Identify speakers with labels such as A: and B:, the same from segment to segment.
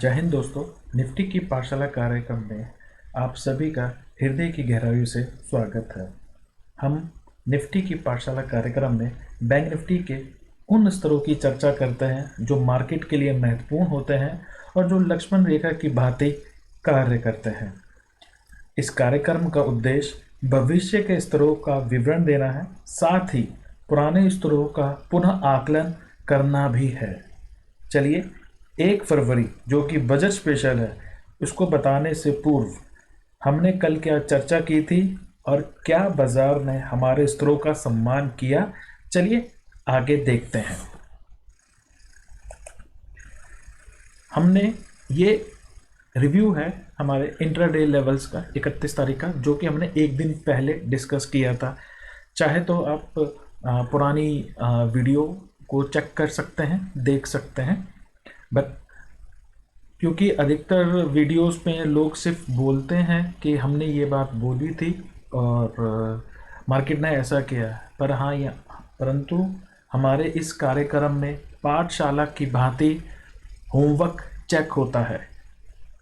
A: जय हिंद दोस्तों। निफ्टी की पाठशाला कार्यक्रम में आप सभी का हृदय की गहराइयों से स्वागत है। हम निफ्टी की पाठशाला कार्यक्रम में बैंक निफ्टी के उन स्तरों की चर्चा करते हैं जो मार्केट के लिए महत्वपूर्ण होते हैं और जो लक्ष्मण रेखा की भांति कार्य करते हैं। इस कार्यक्रम का उद्देश्य भविष्य के स्तरों का विवरण देना है, साथ ही पुराने स्तरों का पुनः आकलन करना भी है। चलिए 1 फरवरी जो कि बजट स्पेशल है उसको बताने से पूर्व हमने कल क्या चर्चा की थी और क्या बाजार ने हमारे स्तरों का सम्मान किया, चलिए आगे देखते हैं। हमने ये रिव्यू है हमारे इंट्राडे लेवल्स का 31 तारीख का, जो कि हमने एक दिन पहले डिस्कस किया था। चाहे तो आप पुरानी वीडियो को चेक कर सकते हैं, देख सकते हैं। बट क्योंकि अधिकतर वीडियोस में लोग सिर्फ बोलते हैं कि हमने ये बात बोली थी और मार्केट ने ऐसा किया, पर परंतु हमारे इस कार्यक्रम में पाठशाला की भांति होमवर्क चेक होता है,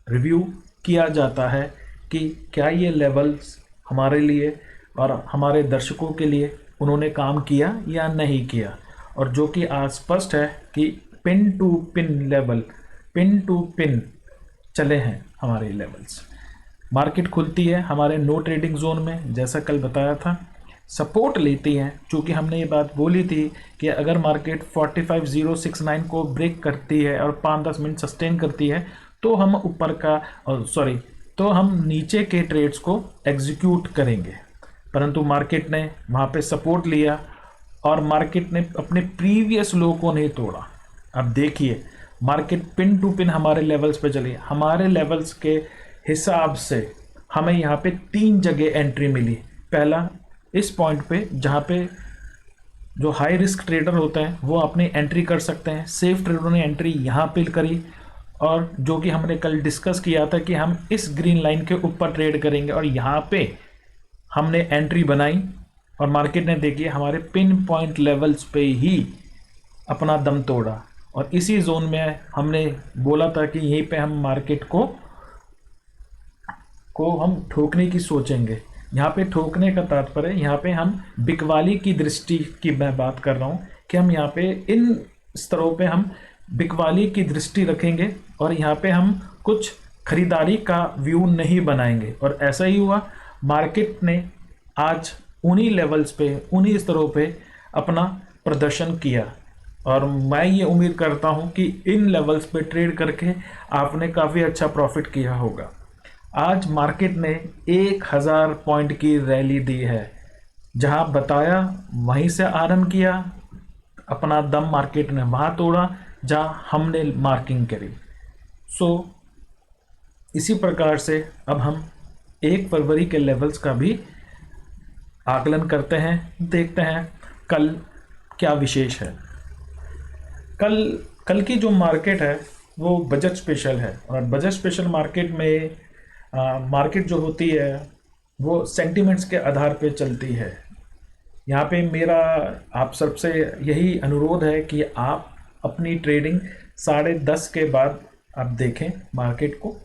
A: रिव्यू किया जाता है कि क्या ये लेवल्स हमारे लिए और हमारे दर्शकों के लिए उन्होंने काम किया या नहीं किया। और जो कि आज स्पष्ट है कि पिन टू पिन चले हैं हमारे लेवल्स। मार्केट खुलती है हमारे नो ट्रेडिंग जोन में, जैसा कल बताया था, सपोर्ट लेती है। चूँकि हमने ये बात बोली थी कि अगर मार्केट 45069 को ब्रेक करती है और 5-10 मिनट सस्टेन करती है तो हम ऊपर का तो हम नीचे के ट्रेड्स को एग्जीक्यूट करेंगे। परंतु मार्केट ने वहाँ पे सपोर्ट लिया और मार्केट ने अपने प्रीवियस लो को नहीं तोड़ा। अब देखिए मार्केट पिन टू पिन हमारे लेवल्स पे चली। हमारे लेवल्स के हिसाब से हमें यहाँ पे 3 जगह एंट्री मिली। पहला इस पॉइंट पे जहाँ पे जो हाई रिस्क ट्रेडर होते हैं वो अपनी एंट्री कर सकते हैं। सेफ ट्रेडरों ने एंट्री यहाँ पे करी और जो कि हमने कल डिस्कस किया था कि हम इस ग्रीन लाइन के ऊपर ट्रेड करेंगे, और यहाँ पे हमने एंट्री बनाई और मार्केट ने देखिए हमारे पिन पॉइंट लेवल्स पे ही अपना दम तोड़ा। और इसी जोन में हमने बोला था कि यहीं पे हम मार्केट को हम ठोकने की सोचेंगे। यहाँ पे ठोकने का तात्पर्य, यहाँ पे हम बिकवाली की दृष्टि की मैं बात कर रहा हूँ कि हम यहाँ पे इन स्तरों पे हम बिकवाली की दृष्टि रखेंगे और यहाँ पे हम कुछ खरीदारी का व्यू नहीं बनाएंगे। और ऐसा ही हुआ, मार्केट ने आज उन्हीं लेवल्स पे, उन्हीं स्तरों पे अपना प्रदर्शन किया। और मैं ये उम्मीद करता हूँ कि इन लेवल्स पे ट्रेड करके आपने काफ़ी अच्छा प्रॉफिट किया होगा। आज मार्केट ने 1000 पॉइंट की रैली दी है। जहाँ बताया वहीं से आरंभ किया, अपना दम मार्केट ने वहाँ तोड़ा जहाँ हमने मार्किंग करी। इसी प्रकार से अब हम 1 फरवरी के लेवल्स का भी आकलन करते हैं, देखते हैं कल क्या विशेष है। कल की जो मार्केट है वो बजट स्पेशल है और बजट स्पेशल मार्केट में मार्केट जो होती है वो सेंटिमेंट्स के आधार पे चलती है। यहाँ पे मेरा आप सबसे यही अनुरोध है कि आप अपनी ट्रेडिंग 10:30 के बाद आप देखें मार्केट को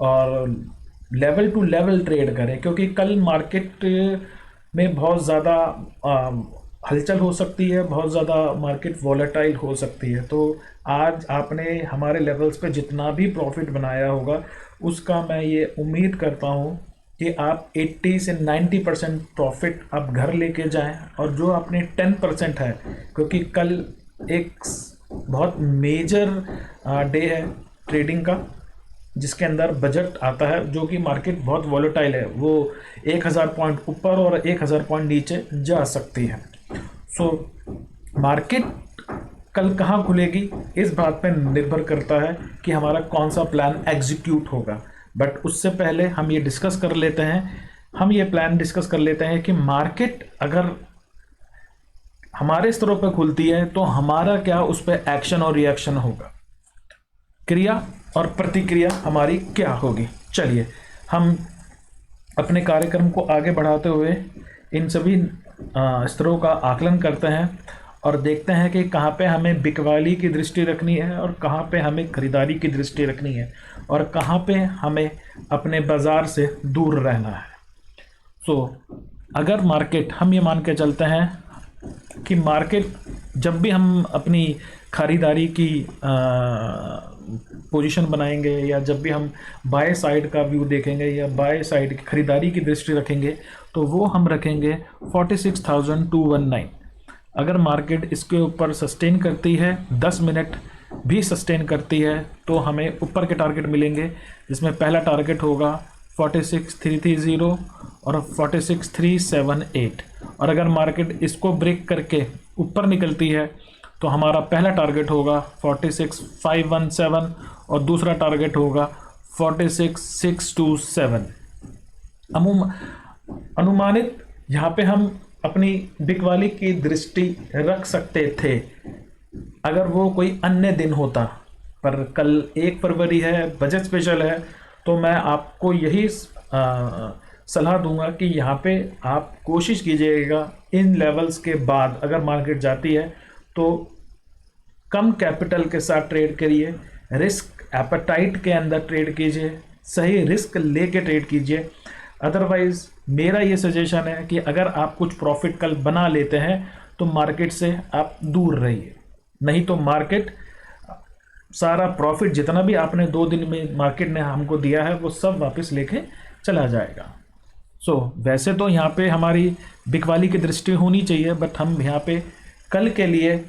A: और लेवल टू लेवल ट्रेड करें, क्योंकि कल मार्केट में बहुत ज़्यादा हलचल हो सकती है, बहुत ज़्यादा मार्केट वॉलेटाइल हो सकती है। तो आज आपने हमारे लेवल्स पे जितना भी प्रॉफिट बनाया होगा उसका मैं ये उम्मीद करता हूँ कि आप 80 से 90% प्रॉफिट आप घर लेके जाएं। और जो आपने 10% है, क्योंकि कल एक बहुत मेजर डे है ट्रेडिंग का जिसके अंदर बजट आता है, जो कि मार्केट बहुत वॉलेटाइल है, वो 1000 पॉइंट ऊपर और 1000 पॉइंट नीचे जा सकती है। मार्केट कल कहाँ खुलेगी इस बात पर निर्भर करता है कि हमारा कौन सा प्लान एग्जीक्यूट होगा। बट उससे पहले हम ये डिस्कस कर लेते हैं कि मार्केट अगर हमारे स्तरों पर खुलती है तो हमारा क्या उस पर एक्शन और रिएक्शन होगा, क्रिया और प्रतिक्रिया हमारी क्या होगी। चलिए हम अपने कार्यक्रम को आगे बढ़ाते हुए इन सभी स्तरों का आकलन करते हैं और देखते हैं कि कहाँ पे हमें बिकवाली की दृष्टि रखनी है और कहाँ पे हमें खरीदारी की दृष्टि रखनी है और कहाँ पे हमें अपने बाज़ार से दूर रहना है। सो अगर मार्केट, हम ये मान के चलते हैं कि मार्केट जब भी हम अपनी खरीदारी की पोजीशन बनाएंगे या जब भी हम बाय साइड का व्यू देखेंगे या बाय साइड की खरीदारी की दृष्टि रखेंगे तो वो हम रखेंगे 46,219। अगर मार्केट इसके ऊपर सस्टेन करती है, 10 मिनट भी सस्टेन करती है, तो हमें ऊपर के टारगेट मिलेंगे, जिसमें पहला टारगेट होगा 46,330 और 46,378। और अगर मार्केट इसको ब्रेक करके ऊपर निकलती है तो हमारा पहला टारगेट होगा 46,517 और दूसरा टारगेट होगा 46,627। अनुमानित यहाँ पे हम अपनी बिकवाली की दृष्टि रख सकते थे अगर वो कोई अन्य दिन होता, पर कल 1 फरवरी है, बजट स्पेशल है, तो मैं आपको यही सलाह दूंगा कि यहाँ पे आप कोशिश कीजिएगा इन लेवल्स के बाद अगर मार्केट जाती है तो कम कैपिटल के साथ ट्रेड करिए, रिस्क एपेटाइट के अंदर ट्रेड कीजिए, सही रिस्क लेके ट्रेड कीजिए। अदरवाइज मेरा ये सजेशन है कि अगर आप कुछ प्रॉफिट कल बना लेते हैं तो मार्केट से आप दूर रहिए, नहीं तो मार्केट सारा प्रॉफिट जितना भी आपने 2 दिन में मार्केट ने हमको दिया है वो सब वापस लेके चला जाएगा। वैसे तो यहाँ पे हमारी बिकवाली की दृष्टि होनी चाहिए, बट हम यहाँ पे कल के लिए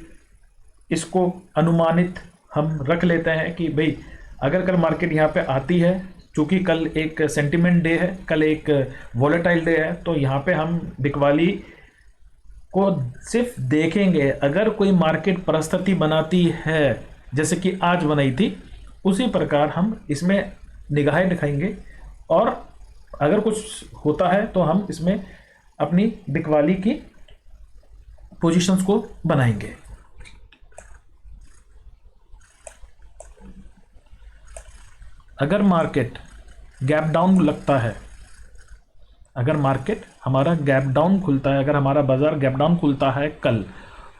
A: इसको अनुमानित हम रख लेते हैं कि भाई अगर कल मार्केट यहाँ पे आती है, चूँकि कल एक सेंटिमेंट डे है, कल एक वॉलेटाइल डे है, तो यहाँ पे हम बिकवाली को सिर्फ देखेंगे। अगर कोई मार्केट परिस्थिति बनाती है जैसे कि आज बनाई थी, उसी प्रकार हम इसमें निगाहें दिखाएंगे और अगर कुछ होता है तो हम इसमें अपनी बिकवाली की पोजीशंस को बनाएंगे। अगर मार्केट गैप डाउन लगता है, अगर मार्केट हमारा गैप डाउन खुलता है, अगर हमारा बाजार गैप डाउन खुलता है कल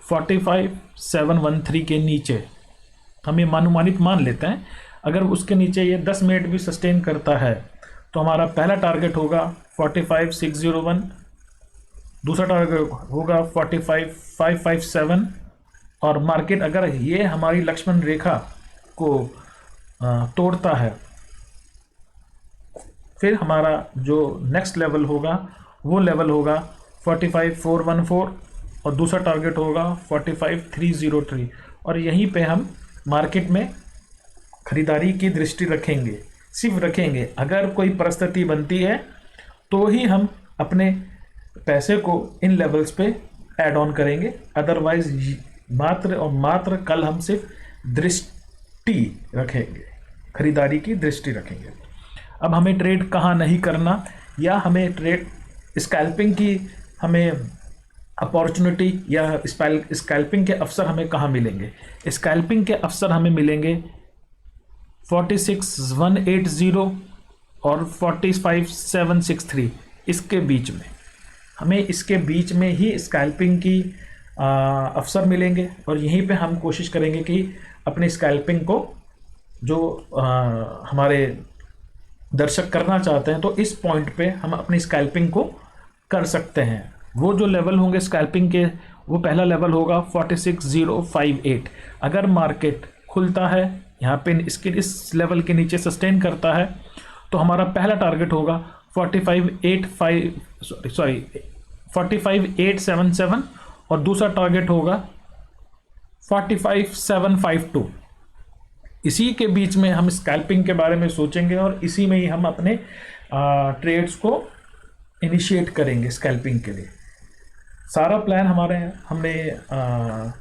A: 45,713 के नीचे, हम ये अनुमानित मान लेते हैं, अगर उसके नीचे ये 10 मिनट भी सस्टेन करता है तो हमारा पहला टारगेट होगा 45,601, दूसरा टारगेट होगा 45,557 और मार्केट अगर ये हमारी लक्ष्मण रेखा को तोड़ता है फिर हमारा जो नेक्स्ट लेवल होगा वो लेवल होगा 45,414 और दूसरा टारगेट होगा 45,303 और यहीं पे हम मार्केट में खरीदारी की दृष्टि रखेंगे, सिर्फ रखेंगे। अगर कोई परिस्थिति बनती है तो ही हम अपने पैसे को इन लेवल्स पे ऐड ऑन करेंगे, अदरवाइज मात्र और मात्र कल हम सिर्फ दृष्टि रखेंगे, खरीदारी की दृष्टि रखेंगे। अब हमें ट्रेड कहाँ नहीं करना या हमें ट्रेड स्कैल्पिंग की हमें अपॉर्चुनिटी या स्कैल्पिंग के अवसर हमें कहाँ मिलेंगे? स्कैल्पिंग के अवसर हमें मिलेंगे 46,180 और 45,763 इसके बीच में, हमें इसके बीच में ही स्कैल्पिंग की अवसर मिलेंगे और यहीं पे हम कोशिश करेंगे कि अपनी स्कैल्पिंग को जो हमारे दर्शक करना चाहते हैं तो इस पॉइंट पे हम अपनी स्कैल्पिंग को कर सकते हैं। वो जो लेवल होंगे स्कैल्पिंग के, वो पहला लेवल होगा 46,058। अगर मार्केट खुलता है यहाँ पे इसके इस लेवल के नीचे सस्टेन करता है तो हमारा पहला टारगेट होगा 45,877 और दूसरा टारगेट होगा 45,752। इसी के बीच में हम स्कैल्पिंग के बारे में सोचेंगे और इसी में ही हम अपने ट्रेड्स को इनिशिएट करेंगे स्कैल्पिंग के लिए। सारा प्लान हमने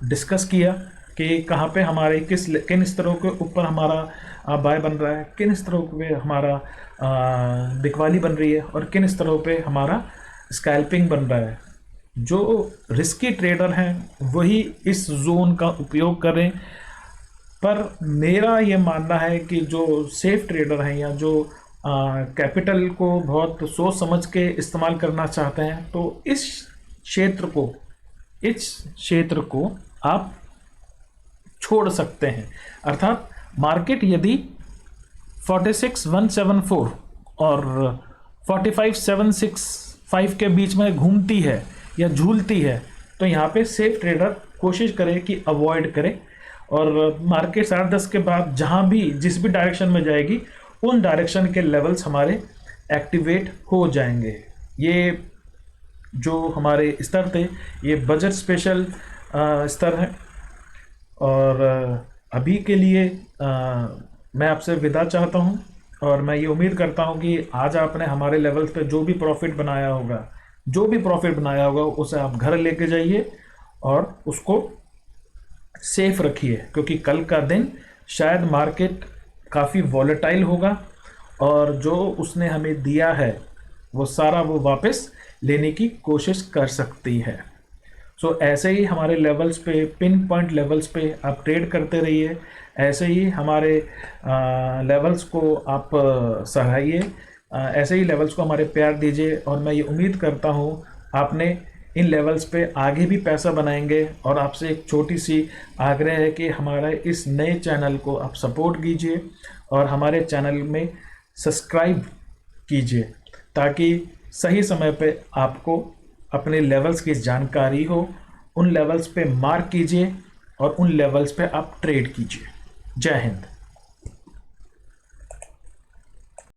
A: डिस्कस किया कि कहाँ पे हमारे किन स्तरों के ऊपर हमारा बाय बन रहा है, किन स्तरों पे हमारा बिकवाली बन रही है और किन स्तरों पे हमारा स्कैल्पिंग बन रहा है। जो रिस्की ट्रेडर हैं वही इस जोन का उपयोग करें, पर मेरा ये मानना है कि जो सेफ ट्रेडर हैं या जो कैपिटल को बहुत सोच समझ के इस्तेमाल करना चाहते हैं तो इस क्षेत्र को, इस क्षेत्र को आप छोड़ सकते हैं। अर्थात मार्केट यदि 46,174 और 45,765 के बीच में घूमती है या झूलती है, तो यहाँ पे सेफ ट्रेडर कोशिश करे कि अवॉइड करे, और मार्केट 8:30 के बाद जहाँ भी जिस भी डायरेक्शन में जाएगी उन डायरेक्शन के लेवल्स हमारे एक्टिवेट हो जाएंगे। ये जो हमारे स्तर थे ये बजट स्पेशल स्तर है। और अभी के लिए मैं आपसे विदा चाहता हूँ, और मैं ये उम्मीद करता हूँ कि आज आपने हमारे लेवल्स पे जो भी प्रॉफिट बनाया होगा उसे आप घर लेके जाइए और उसको सेफ रखिए, क्योंकि कल का दिन शायद मार्केट काफ़ी वॉलेटाइल होगा और जो उसने हमें दिया है वो सारा वो वापस लेने की कोशिश कर सकती है। सो ऐसे ही हमारे लेवल्स पे, पिन पॉइंट लेवल्स पे आप ट्रेड करते रहिए, ऐसे ही हमारे लेवल्स को आप सराहिए, ऐसे ही लेवल्स को हमारे प्यार दीजिए, और मैं ये उम्मीद करता हूँ आपने इन लेवल्स पे आगे भी पैसा बनाएंगे। और आपसे एक छोटी सी आग्रह है कि हमारे इस नए चैनल को आप सपोर्ट कीजिए और हमारे चैनल में सब्सक्राइब कीजिए, ताकि सही समय पे आपको अपने लेवल्स की जानकारी हो। उन लेवल्स पे मार्क कीजिए और उन लेवल्स पे आप ट्रेड कीजिए। जय हिंद।